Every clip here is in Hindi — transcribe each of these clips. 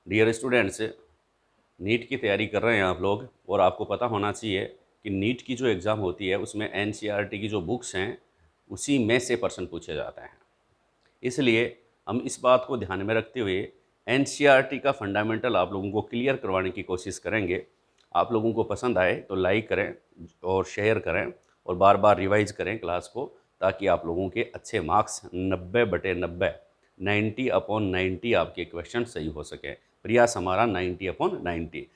डियर स्टूडेंट्स, नीट की तैयारी कर रहे हैं आप लोग, और आपको पता होना चाहिए कि नीट की जो एग्ज़ाम होती है उसमें एनसीईआरटी की जो बुक्स हैं उसी में से प्रश्न पूछे जाते हैं। इसलिए हम इस बात को ध्यान में रखते हुए एनसीईआरटी का फंडामेंटल आप लोगों को क्लियर करवाने की कोशिश करेंगे। आप लोगों को पसंद आए तो लाइक करें और शेयर करें और बार बार रिवाइज करें क्लास को, ताकि आप लोगों के अच्छे मार्क्स 90/90 90/90 आपके क्वेश्चन सही हो सके। प्रयास हमारा 90/90।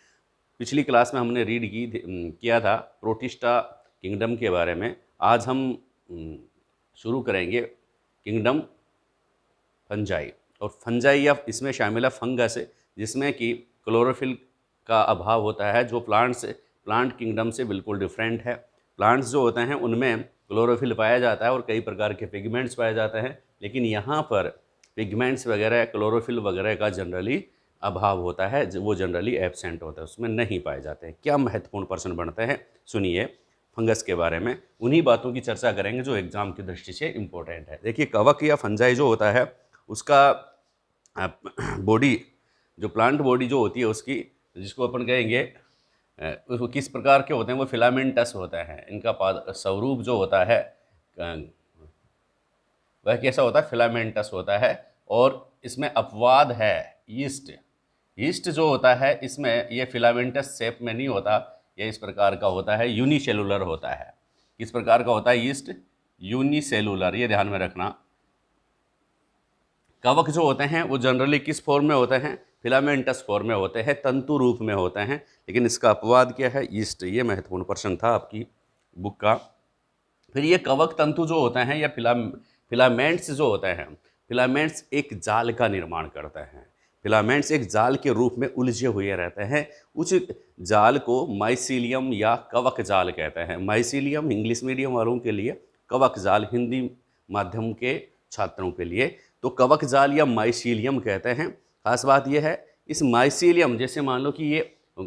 पिछली क्लास में हमने किया था प्रोटिस्टा किंगडम के बारे में। आज हम शुरू करेंगे किंगडम फंजाई। और फंजाई या इसमें शामिल है फंगस, जिसमें कि क्लोरोफिल का अभाव होता है, जो प्लांट किंगडम से बिल्कुल डिफरेंट है। प्लांट्स जो होते हैं उनमें क्लोरोफिल पाया जाता है और कई प्रकार के पिगमेंट्स पाए जाते हैं, लेकिन यहाँ पर पिगमेंट्स वगैरह क्लोरोफिल वगैरह का जनरली अभाव होता है, वो जनरली एब्सेंट होता है, उसमें नहीं पाए जाते हैं। क्या महत्वपूर्ण प्रश्न बनते हैं, सुनिए फंगस के बारे में। उन्हीं बातों की चर्चा करेंगे जो एग्जाम की दृष्टि से इम्पोर्टेंट है। देखिए, कवक या फंजाई जो होता है उसका बॉडी, जो प्लांट बॉडी जो होती है उसकी, जिसको अपन कहेंगे वो किस प्रकार के होते हैं, वो फिलामेंटस होता है। इनका स्वरूप जो होता है वह कैसा होता है, फिलामेंटस होता है। और इसमें अपवाद है ईस्ट। ईस्ट जो होता है इसमें ये फिलामेंटस शेप में नहीं होता, ये इस प्रकार का होता है, यूनिसेलुलर होता है। किस प्रकार का होता है ईस्ट, यूनिसेलुलर, ये ध्यान में रखना। कवक जो होते हैं वो जनरली किस फॉर्म में होते हैं, फिलामेंटस फॉर्म में होते हैं, तंतु रूप में होते हैं, लेकिन इसका अपवाद क्या है, ईस्ट। ये महत्वपूर्ण प्रश्न था आपकी बुक का। फिर ये कवक तंतु जो होते हैं या फिलामेंट्स जो होते हैं, फिलामेंट्स एक जाल का निर्माण करते हैं। फिलामेंट्स एक जाल के रूप में उलझे हुए रहते हैं। उस जाल को माइसीलियम या कवक जाल कहते हैं। माइसीलियम इंग्लिश मीडियम वालों के लिए, कवक जाल हिंदी माध्यम के छात्रों के लिए। तो कवक जाल या माइसीलियम कहते हैं। खास बात यह है, इस माइसीलियम, जैसे मान लो कि ये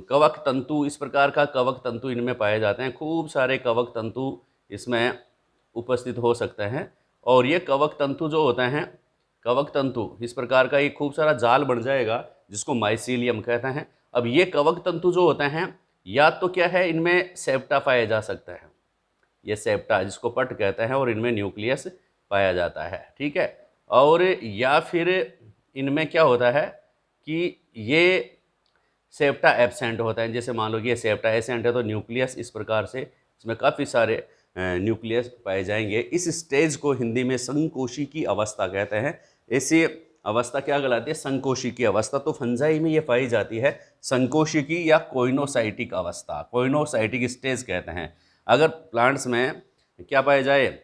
कवक तंतु, इस प्रकार का कवक तंतु इनमें पाए जाते हैं। खूब सारे कवक तंतु इसमें उपस्थित हो सकते हैं। और ये कवक तंतु जो होते हैं, कवक तंतु इस प्रकार का एक खूब सारा जाल बन जाएगा जिसको माइसीलियम कहते हैं। अब ये कवक तंतु जो होते हैं, या तो क्या है, इनमें सेप्टा पाया जा सकता है, ये सेप्टा जिसको पट कहते हैं, और इनमें न्यूक्लियस पाया जाता है, ठीक है। और या फिर इनमें क्या होता है कि ये सेप्टा एब्सेंट होता है। जैसे मान लो कि ये सेप्टा एब्सेंट है तो न्यूक्लियस इस प्रकार से, इसमें काफ़ी सारे न्यूक्लियस पाए जाएंगे। इस स्टेज को हिंदी में संकोशी की अवस्था कहते हैं। ऐसी अवस्था क्या कहलाती है, संकोशी की अवस्था। तो फंजाई में ये पाई जाती है संकोशी की या कोइनोसाइटिक अवस्था, कोइनोसाइटिक स्टेज कहते हैं। अगर प्लांट्स में क्या पाया जाए,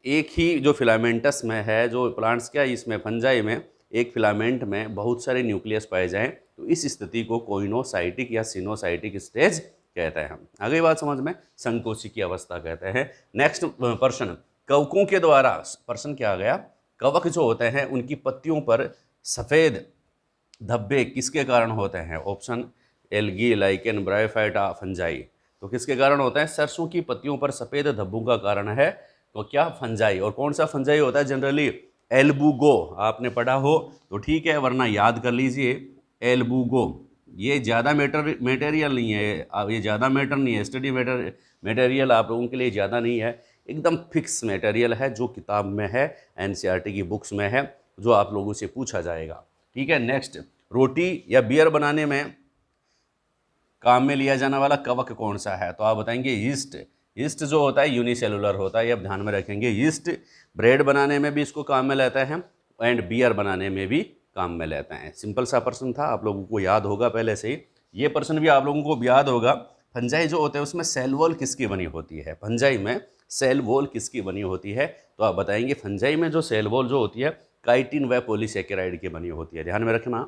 एक ही जो फिलामेंटस में है, जो प्लांट्स क्या इसमें फंजाई में एक फिलामेंट में बहुत सारे न्यूक्लियस पाए जाएं, तो इस स्थिति को कोइनोसाइटिक या सिनोसाइटिक स्टेज कहते हैं। आगे बात समझ में, संकोची की अवस्था कहते हैं। नेक्स्ट प्रश्न, कवकों के द्वारा, प्रश्न क्या आ गया, कवक जो होते हैं उनकी पत्तियों पर सफ़ेद धब्बे किसके कारण होते हैं। Option algae, lichen, bryophyta, fungi. तो किसके कारण होता है, सरसों की पत्तियों पर सफ़ेद धब्बों का कारण है तो क्या, फंजाई। और कौन सा फंजाई होता है, जनरली एल्बुगो। आपने पढ़ा हो तो ठीक है, वरना याद कर लीजिए, एल्बुगो। ये ज़्यादा मेटेरियल नहीं है, ये ज़्यादा मैटर नहीं है, स्टडी मेटेरियल आप लोगों के लिए ज़्यादा नहीं है, एकदम फिक्स मटेरियल है जो किताब में है, एनसीईआरटी की बुक्स में है, जो आप लोगों से पूछा जाएगा, ठीक है। नेक्स्ट, रोटी या बियर बनाने में काम में लिया जाने वाला कवक कौन सा है, तो आप बताएंगे यीस्ट। यीस्ट जो होता है यूनिसेलुलर होता है, ये आप ध्यान में रखेंगे। यीस्ट ब्रेड बनाने में भी इसको काम में लेता है, एंड बियर बनाने में भी काम में लेते हैं। सिंपल सा प्रश्न था, आप लोगों को याद होगा पहले से ही। ये प्रश्न भी आप लोगों को याद होगा। फंजाई जो होते हैं उसमें सेल वॉल किसकी बनी होती है, फंजाई में सेल वॉल किसकी बनी होती है, तो आप बताएंगे फंजाई में जो सेल वॉल जो होती है काइटिन व पॉलीसेकेराइड की बनी होती है। ध्यान में रखना,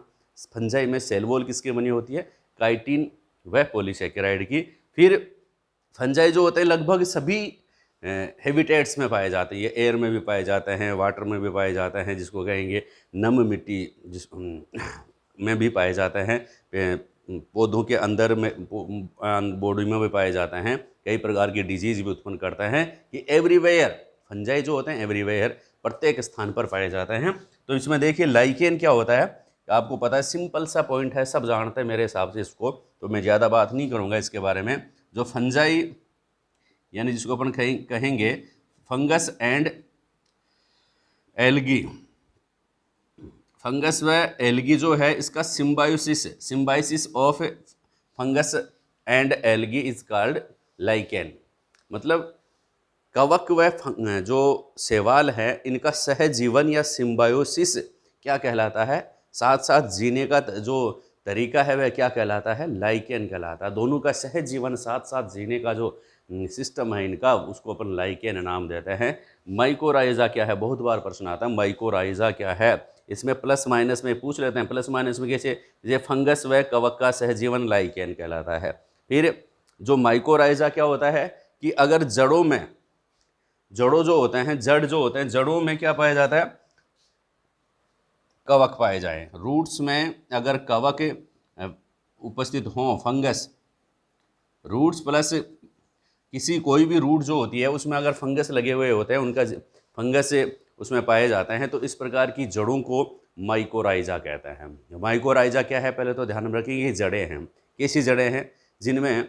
फंजाई में सेल वॉल किसकी बनी होती है, काइटिन व पॉलीसेकेराइड की। फिर फंजाई जो होते हैं लगभग सभी हैबिटेट्स में पाए जाते हैं। ये एयर में भी पाए जाते हैं, वाटर में भी पाए जाते हैं, जिसको कहेंगे नम मिट्टी में भी पाए जाते हैं, पौधों के अंदर में, बॉडी में भी पाए जाते हैं। कई प्रकार की डिजीज भी उत्पन्न करते हैं। ये एवरीवेयर, फंजाई जो होते हैं एवरीवेयर, प्रत्येक स्थान पर पाए जाते हैं। तो इसमें देखिए लाइकेन क्या होता है, आपको पता है सिंपल सा पॉइंट है, सब जानते हैं मेरे हिसाब से इसको, तो मैं ज़्यादा बात नहीं करूँगा इसके बारे में। जो फंजाई यानी जिसको अपन कहेंगे फंगस एंड एल्गी, फंगस व एल्गी जो है इसका symbiosis of fungus and algae is called lichen. मतलब कवक व जो शैवाल है इनका सहजीवन या सिम्बायोसिस क्या कहलाता है, साथ साथ जीने का जो तरीका है वह क्या कहलाता है, लाइकेन कहलाता है। दोनों का सहजीवन साथ साथ जीने का जो सिस्टम है इनका, उसको अपन लाइकेन नाम देते हैं। माइकोराइजा क्या है, बहुत बार प्रश्न आता है माइकोराइजा क्या है, इसमें प्लस माइनस में पूछ लेते हैं। प्लस माइनस में कैसे, ये फंगस व कवक का सहजीवन लाइकेन कहलाता है। फिर जो माइकोराइजा क्या होता है कि अगर जड़ों जो होते हैं, जड़ जो होते हैं, जड़ों में क्या पाया जाता है, कवक पाए जाए। रूट्स में अगर कवक उपस्थित हों, फंगस, रूट्स प्लस किसी कोई भी रूट जो होती है उसमें अगर फंगस लगे हुए होते हैं, उनका फंगस उसमें पाए जाते हैं, तो इस प्रकार की जड़ों को माइकोराइजा कहते हैं। माइकोराइजा क्या है, पहले तो ध्यान में रखिए, ये जड़ें हैं। कैसी जड़ें हैं, जिनमें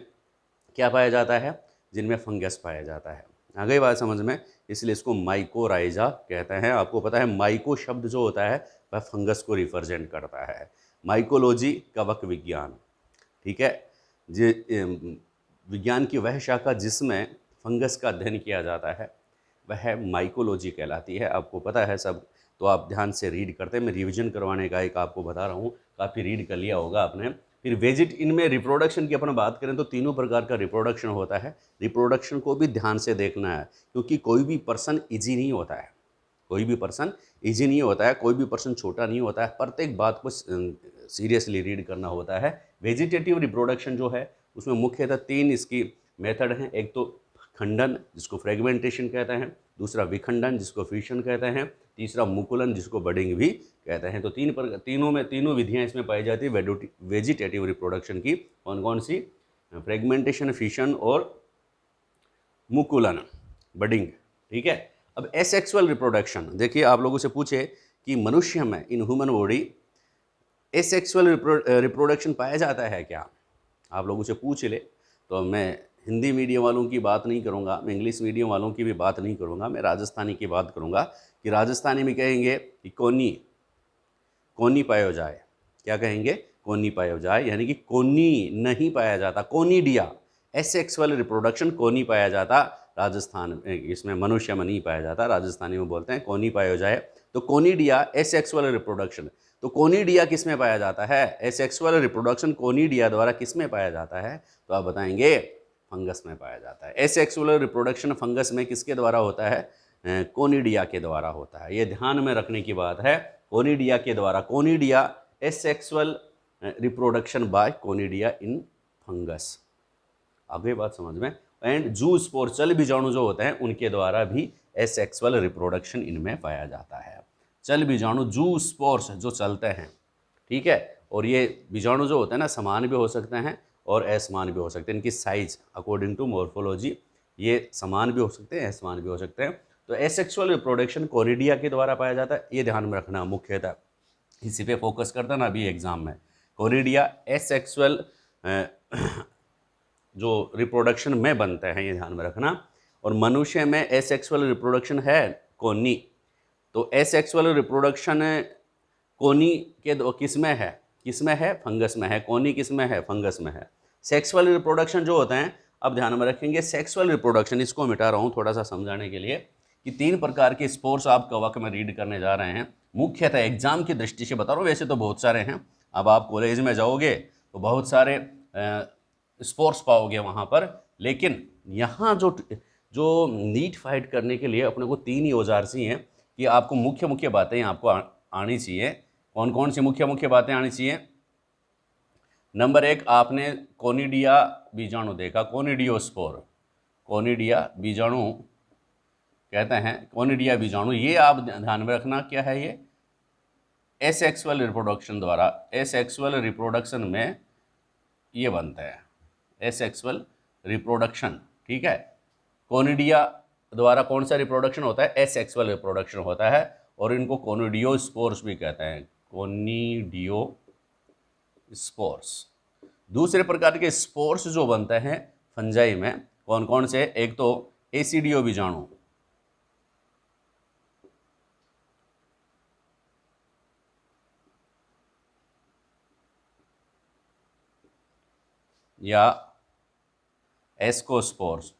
क्या पाया जाता है, जिनमें फंगस पाया जाता है। आ गई बात समझ में, इसलिए इसको माइकोराइजा कहते हैं। आपको पता है माइको शब्द जो होता है वह फंगस को रिप्रेजेंट करता है। माइकोलॉजी कवक विज्ञान, ठीक है, विज्ञान की वह शाखा जिसमें फंगस का अध्ययन किया जाता है वह माइकोलॉजी कहलाती है। आपको पता है सब, तो आप ध्यान से रीड करते हैं। मैं रिवीजन करवाने का एक आपको बता रहा हूँ, काफ़ी रीड कर लिया होगा आपने। फिर इनमें रिप्रोडक्शन की अपन बात करें तो तीनों प्रकार का रिप्रोडक्शन होता है। रिप्रोडक्शन को भी ध्यान से देखना है, क्योंकि कोई भी पर्सन ईजी नहीं होता है, कोई भी पर्सन ईजी नहीं होता है, कोई भी पर्सन छोटा नहीं होता है। प्रत्येक बात को सीरियसली रीड करना होता है। वेजिटेटिव रिप्रोडक्शन जो है उसमें मुख्यतः 3 इसकी मेथड हैं। एक तो खंडन जिसको फ्रेगमेंटेशन कहते हैं, दूसरा विखंडन जिसको फ्यूशन कहते हैं, तीसरा मुकुलन जिसको बडिंग भी कहते हैं। तो तीनों विधियां इसमें पाई जाती है वेजिटेटिव रिप्रोडक्शन की। कौन कौन सी, फ्रेगमेंटेशन, फिशन और मुकुलन, बडिंग, ठीक है। अब एसेक्सुअल रिप्रोडक्शन, देखिए आप लोगों से पूछे कि मनुष्य में in human body asexual reproduction पाया जाता है क्या, आप लोगों से पूछ ले, तो मैं हिंदी मीडियम वालों की बात नहीं करूँगा, मैं इंग्लिश मीडियम वालों की भी बात नहीं करूँगा, मैं राजस्थानी की बात करूँगा कि राजस्थानी में कहेंगे कि कोनी पायो जाए। क्या कहेंगे, कोनी पायो जाए, यानी कि कोनी नहीं पाया जाता, कोनीडिया, एसेक्सुअल रिप्रोडक्शन कोनी पाया जाता। राजस्थान इसमें मनुष्य में नहीं पाया जाता, राजस्थानी में बोलते हैं कोनी पायो जाए। तो कोनीडिया एसेक्सुअल रिप्रोडक्शन, तो कोनीडिया किस में पाया जाता है, एसेक्सुअल रिप्रोडक्शन कोनीडिया द्वारा किस में पाया जाता है, तो आप बताएंगे फंगस में पाया जाता है। एसेक्सुअल रिप्रोडक्शन फंगस में किसके द्वारा होता है, कोनीडिया के द्वारा होता है। ये ध्यान में रखने की बात है, कोनीडिया के द्वारा, conidia asexual reproduction by conidia in fungus. आगे बात समझ में। एंड जू स्पोर, चल बीजाणु जो होते हैं उनके द्वारा भी एसेक्सुअल रिप्रोडक्शन इनमें पाया जाता है। चल बीजाणु, जू स्पोर्स जो चलते हैं, ठीक है, और ये बीजाणु जो होते हैं ना, समान भी हो सकते हैं और असमान भी हो सकते हैं। इनकी साइज अकॉर्डिंग टू मॉर्फोलॉजी ये समान भी हो सकते हैं, असमान भी हो सकते हैं। तो एसेक्सुअल रिप्रोडक्शन कोनिडिया के द्वारा पाया जाता है, ये ध्यान में रखना मुख्यतः, इसी पे फोकस करता ना अभी एग्जाम में। कोनिडिया एसेक्सुअल जो रिप्रोडक्शन में बनते हैं, ये ध्यान में रखना। और मनुष्य में एसेक्सुअल रिप्रोडक्शन है कोनी, तो एसेक्सुअल रिप्रोडक्शन कोनी के किस में है, फंगस में है। कोनी किस में है, फंगस में है। सेक्सुअल रिप्रोडक्शन जो होते हैं, अब ध्यान में रखेंगे, सेक्सुअल रिप्रोडक्शन, इसको मिटा रहा हूँ थोड़ा सा समझाने के लिए, कि 3 प्रकार के स्पोर्स आप कवक में रीड करने जा रहे हैं। मुख्यतः एग्जाम की दृष्टि से बता रहा हूँ, वैसे तो बहुत सारे हैं, अब आप कॉलेज में जाओगे तो बहुत सारे स्पोर्ट्स पाओगे वहाँ पर, लेकिन यहाँ जो नीट फाइट करने के लिए अपने को 3 ही औजार चाहिए कि आपको मुख्य बातें आपको आनी चाहिए। कौन कौन सी मुख्य बातें आनी चाहिए। नंबर 1, आपने कोनिडिया बीजाणु देखा, कोनिडियोस्पोर, कोनिडिया बीजाणु कहते हैं, कोनिडिया बीजाणु, ये आप ध्यान में रखना क्या है, ये एसेक्सुअल रिप्रोडक्शन द्वारा, एसेक्सुअल रिप्रोडक्शन में ये बनता है, एसेक्सुअल रिप्रोडक्शन, ठीक है। कोनिडिया द्वारा कौन सा रिप्रोडक्शन होता है, एसेक्सुअल रिप्रोडक्शन होता है, और इनको कोनिडियोस्पोर्स भी कहते हैं, कोनिडियो स्पोर्स। दूसरे प्रकार के स्पोर्स जो बनते हैं फंजाई में कौन कौन से, एक तो एसिडियो बीजाणु, या एस्कोस्पोर्स,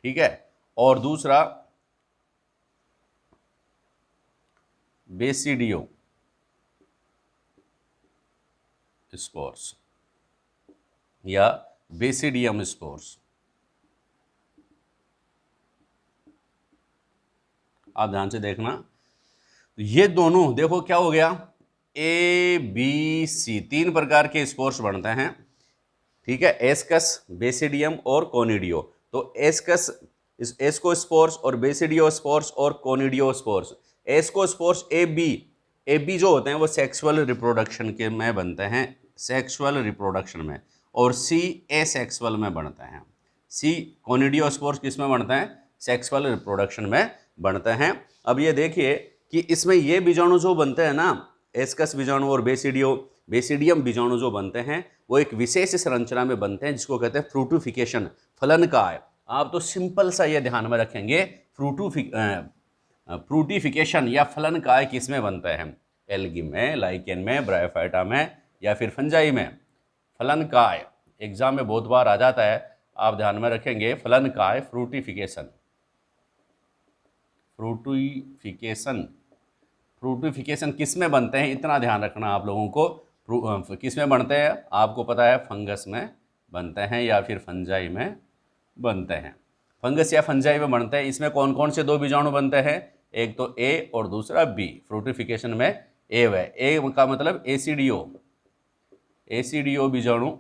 ठीक है, और दूसरा बेसिडियो स्पोर्स या बेसिडियम स्पोर्स। आप ध्यान से देखना, ये दोनों देखो क्या हो गया, ए बी सी, तीन प्रकार के स्पोर्स बनते हैं, ठीक है, एस्कस, बेसिडियम और कोनिडियो। तो एस्कस, एस्कोस्पोर्स और बेसिडियोस्पोर्स और कोनिडियोस्पोर्स। एस्कोस्पोर्स ए बी जो होते हैं वो सेक्सुअल रिप्रोडक्शन के में बनते हैं, सेक्सुअल रिप्रोडक्शन में, और सी एसेक्सुअल में बनते हैं। सी कोनिडियोस्पोर्स किस में बनते हैं, सेक्सुअल रिप्रोडक्शन में बनते हैं। अब ये देखिए कि इसमें ये बीजाणु जो बनते हैं ना, एस्कस बीजाणु और बेसिडियम बीजाणु जो बनते हैं वो एक विशेष संरचना में बनते हैं जिसको कहते हैं फ्रूटिफिकेशन, फलनकाय। आप तो सिंपल सा ये ध्यान में रखेंगे, फ्रूटिफिकेशन या फलनकाय किस में बनते हैं, एल्गी में, लाइकेन में, ब्रायोफाइटा में या फिर फंजाई में। फलनकाय एग्जाम में बहुत बार आ जाता है, आप ध्यान में रखेंगे, फलनकाय, फ्रूटिफिकेशन, फ्रूटिफिकेशन किस में बनते हैं, इतना ध्यान रखना आप लोगों को। किस में बनते हैं आपको पता है, फंगस में बनते हैं या फिर फंजाई में बनते हैं। फंगस या फंजाई में बनते हैं। इसमें कौन कौन से दो बीजाणु बनते हैं, एक तो ए और दूसरा बी। फ्रूटिफिकेशन में ए है, ए का मतलब एसिडियो बीजाणु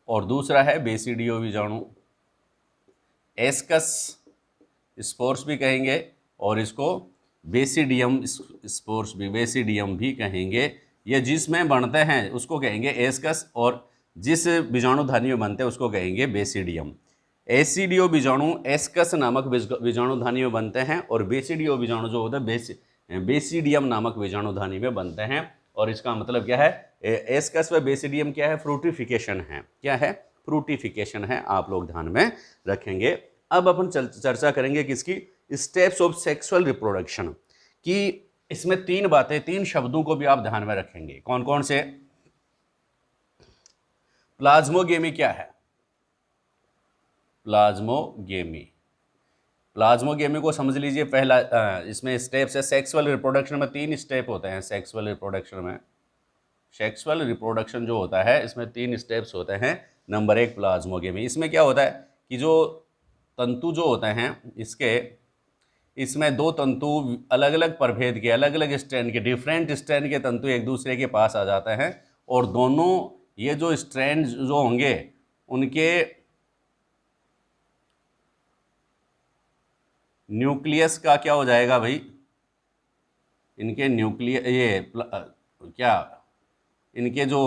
और दूसरा है बेसिडियो बीजाणु। एस्कस स्पोर्स भी कहेंगे और इसको बेसिडियम स्पोर्स भी, बेसिडियम भी कहेंगे। ये जिसमें बनते हैं उसको कहेंगे एस्कस और जिस बीजाणुधानी में बनते हैं उसको कहेंगे बेसिडियम। एसिडियो बीजाणु एस्कस नामक बीजाणुधानी में बनते हैं और बेसिडियो बीजाणु जो होता है बेसिडियम नामक बीजाणुधानी में बनते हैं। और इसका मतलब क्या है, एस्कस व बेसिडियम क्या है, फ्रूटिफिकेशन है। क्या है, फ्रूटिफिकेशन है, आप लोग ध्यान में रखेंगे। अब अपन चर्चा करेंगे किसकी, स्टेप्स ऑफ सेक्सुअल रिप्रोडक्शन की। इसमें तीन बातें, तीन शब्दों को भी आप ध्यान में रखेंगे। कौन कौन से, प्लाज्मोगेमी क्या है, प्लाज्मोगेमी को समझ लीजिए। पहला इसमें स्टेप्स है, सेक्सुअल रिप्रोडक्शन में तीन स्टेप होते हैं। सेक्सुअल रिप्रोडक्शन जो होता है इसमें तीन स्टेप्स होते हैं। नंबर एक प्लाज्मोगेमी। इसमें क्या होता है कि जो तंतु जो होते हैं इसमें दो तंतु अलग अलग प्रभेद के, अलग अलग स्ट्रैंड के, डिफरेंट स्ट्रैंड के तंतु एक दूसरे के पास आ जाते हैं और दोनों ये जो स्ट्रैंड जो होंगे उनके न्यूक्लियस का क्या हो जाएगा भाई, इनके न्यूक्लियस इनके जो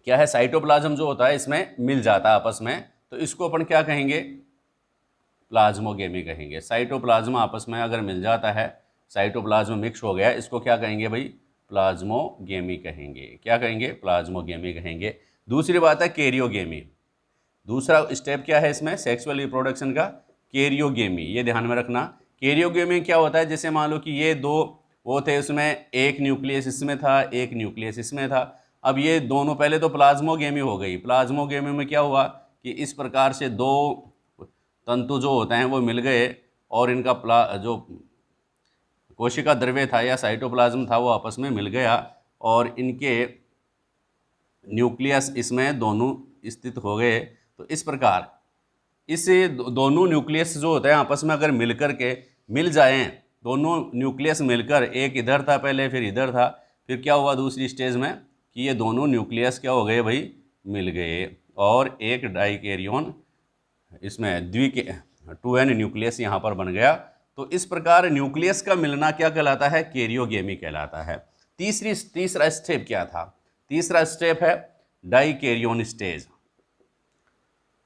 क्या है, साइटोप्लाज्म जो होता है इसमें मिल जाता है आपस में, तो इसको अपन क्या कहेंगे, प्लाज्मोगेमी कहेंगे। साइटोप्लाज्म आपस में अगर मिल जाता है, साइटोप्लाज्म मिक्स हो गया, इसको क्या कहेंगे भाई, प्लाज्मोगेमी कहेंगे। क्या कहेंगे, प्लाज्मोगेमी कहेंगे। दूसरी बात है कैरियोगेमी। दूसरा स्टेप क्या है इसमें सेक्सुअल रिप्रोडक्शन का, कैरियोगेमी। ये ध्यान में रखना। कैरियोगेमी क्या होता है, जैसे मान लो कि ये दो वो थे, उसमें एक न्यूक्लियस इसमें था, एक न्यूक्लियस इसमें था। अब ये दोनों, पहले तो प्लाज्मोगेमी हो गई। प्लाज्मोगेमी में क्या हुआ कि इस प्रकार से दो तंतु जो होते हैं वो मिल गए और इनका जो कोशिका द्रव्य था या साइटोप्लाज्म था वो आपस में मिल गया और इनके न्यूक्लियस इसमें दोनों स्थित हो गए। तो इस प्रकार इस दोनों न्यूक्लियस जो होते हैं आपस में अगर मिल जाएं, दोनों न्यूक्लियस मिलकर, एक इधर था पहले फिर इधर था, फिर क्या हुआ दूसरी स्टेज में कि ये दोनों न्यूक्लियस क्या हो गए भाई, मिल गए और एक डाइकैरियन इसमें 2n न्यूक्लियस यहाँ पर बन गया। तो इस प्रकार न्यूक्लियस का मिलना क्या कहलाता है, कैरियोगेमी कहलाता है। तीसरा स्टेप क्या था, तीसरा स्टेप है डाइकैरियन स्टेज।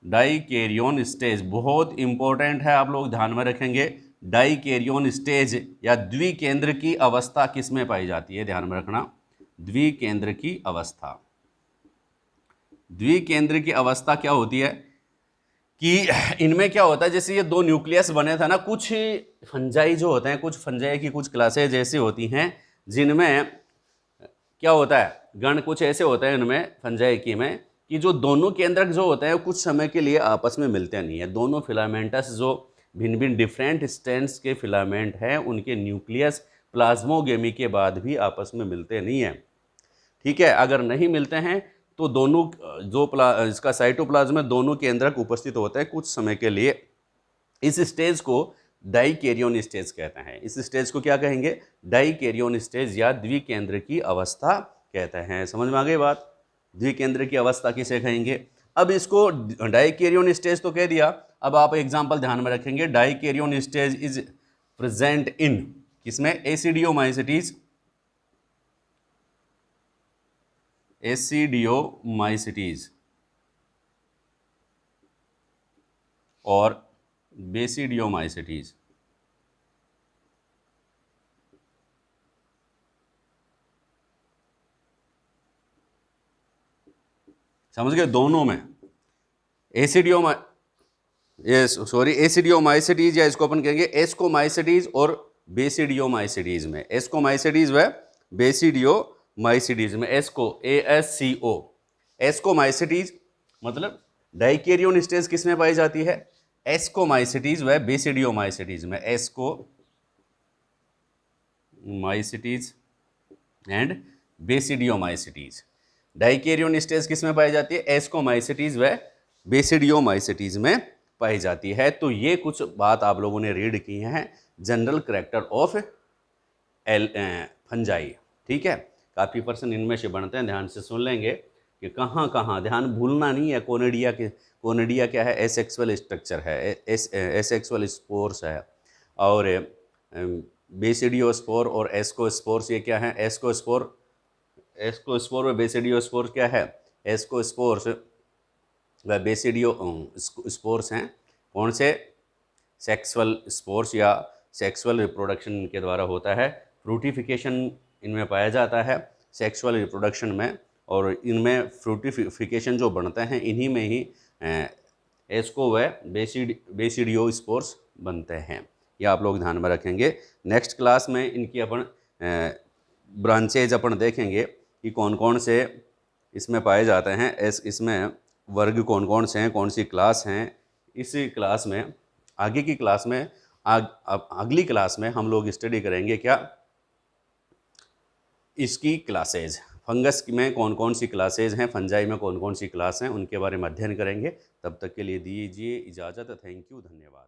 डाइकैरियोन स्टेज बहुत इंपॉर्टेंट है, आप लोग ध्यान में रखेंगे। डाइकैरियोन स्टेज या द्विकेंद्र की अवस्था किस में पाई जाती है, ध्यान में रखना। द्विकेंद्र की अवस्था, द्विकेंद्र की अवस्था क्या होती है कि इनमें क्या होता है, जैसे ये दो न्यूक्लियस बने थे ना, कुछ फंजाई जो होते हैं, कुछ फंजाई की कुछ क्लासेज ऐसी होती हैं जिनमें क्या होता है, गण कुछ ऐसे होते हैं इनमें फंजाई की में कि जो दोनों केंद्रक जो होते हैं कुछ समय के लिए आपस में मिलते नहीं है। दोनों फिलामेंटस जो भिन्न भिन्न डिफरेंट स्ट्रैंड्स के फिलामेंट हैं उनके न्यूक्लियस प्लाज्मोगेमी के बाद भी आपस में मिलते नहीं हैं। ठीक है, अगर नहीं मिलते हैं तो दोनों जो इसका साइटोप्लाज्म में दोनों केंद्रक उपस्थित होते हैं कुछ समय के लिए। इस स्टेज को डाइकैरियोन स्टेज कहते हैं। इस स्टेज को क्या कहेंगे, डाइकैरियोन स्टेज या द्विकेंद्र की अवस्था कहते हैं। समझ में आ गई बात, द्विकेंद्र की अवस्था किसे कहेंगे। अब इसको डाइकैरियोन स्टेज तो कह दिया, अब आप एग्जांपल ध्यान में रखेंगे। Dikaryon stage is present in किसमें, एसिडियोमाइसिटीज, एसिडियोमाइसिटीज और बेसिडियोमाइसिटीज। समझ गए, दोनों में एसिडियोमाइसिटीज या इसको अपन कहेंगे एस्कोमाइसिटीज और बेसिडियोमाइसिटीज में। एस्कोमाइसिटीज व बेसिडियोमाइसिटीज में, एस्को ASCO एस्कोमाइसिटीज मतलब डाइकैरियोन स्टेज किस में पाई जाती है, एस्कोमाइसिटीज व बेसिडियोमाइसिटीज में। Ascomycetes and basidiomycetes. Dikaryon stage किस में पाई जाती है, एस्कोमाइसिटीज व बेसिडियोमाइसिटीज में पाई जाती है। तो ये कुछ बात आप लोगों ने रीड की हैं, जनरल करैक्टर ऑफ फंजाई। ठीक है, काफ़ी पर्सन इनमें से बनते हैं, ध्यान से सुन लेंगे कि कहाँ कहाँ, ध्यान भूलना नहीं है। कोनिडिया क्या है, एसेक्सुअल स्ट्रक्चर है, एसेक्सुअल स्पोर्स है। और बेसिडियोस्पोर और एस्कोस्पोर्स ये क्या है, एस्कोस्पोर व बेसिडियोस्पोर क्या है, एस्कोस्पोर्स व बेसिडियो स्पोर्स हैं। कौन से, सेक्सुअल स्पोर्स या सेक्सुअल रिप्रोडक्शन के द्वारा होता है। फ्रूटिफिकेशन इनमें पाया जाता है सेक्सुअल रिप्रोडक्शन में, और इनमें फ्रूटिफिकेशन जो बनते हैं इन्हीं में ही एस्को व बेसिडियो स्पोर्स बनते हैं। ये आप लोग ध्यान में रखेंगे। नेक्स्ट क्लास में इनकी अपन ब्रांचेज अपन देखेंगे कि कौन कौन से इसमें पाए जाते हैं, इसमें वर्ग कौन कौन से हैं, कौन सी क्लास हैं। इसी क्लास में, आगे की क्लास में, अगली क्लास में हम लोग स्टडी करेंगे क्या, इसकी क्लासेज, फंगस में कौन कौन सी क्लासेज हैं, फंजाई में कौन कौन सी क्लास हैं, उनके बारे में अध्ययन करेंगे। तब तक के लिए दीजिए इजाज़त। थैंक यू, धन्यवाद।